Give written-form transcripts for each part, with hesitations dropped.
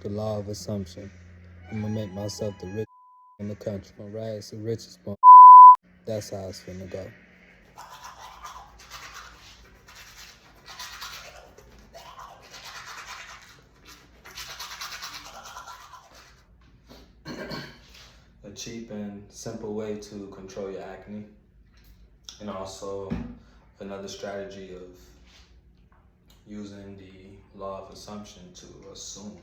The law of assumption. I'm gonna make myself the richest in the country. From rags to riches, that's how it's finna go. A cheap and simple way to control your acne, and also another strategy of using the law of assumption to assume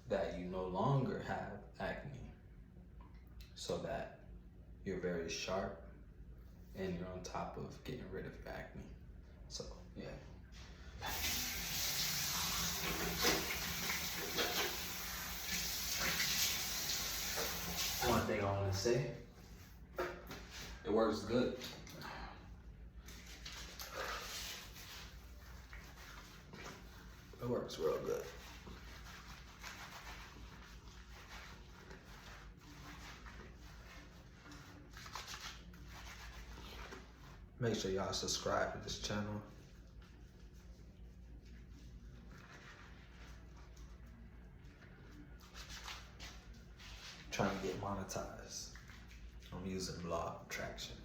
that you no longer have acne, so that you're very sharp and you're on top of getting rid of your acne. So yeah. One thing I want to say, it works good. It works real good. Make sure y'all subscribe to this channel. Trying to get monetized. I'm using law of attraction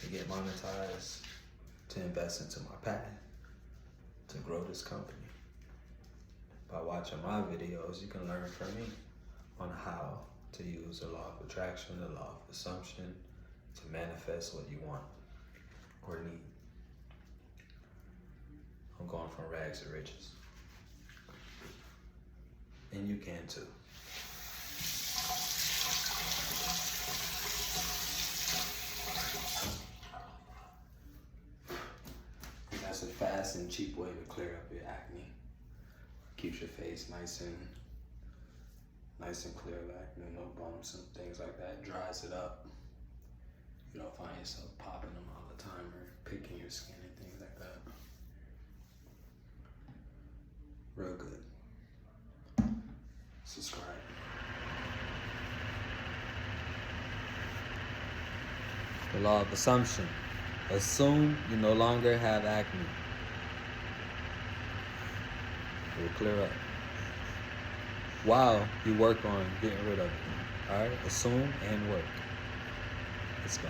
to get monetized, to invest into my patent, to grow this company. By watching my videos, you can learn from me on how to use the law of attraction, the law of assumption, to manifest what you want or need. I'm going from rags to riches. And you can too. That's a fast and cheap way to clear up your acne. Keeps your face nice and clear of acne, no bumps and things like that. Dries it up. You don't find yourself popping them all the time or picking your skin and things like that. Real good. Subscribe. The law of assumption. Assume you no longer have acne. It will clear up while you work on getting rid of it. All right? Assume and work. Let's go.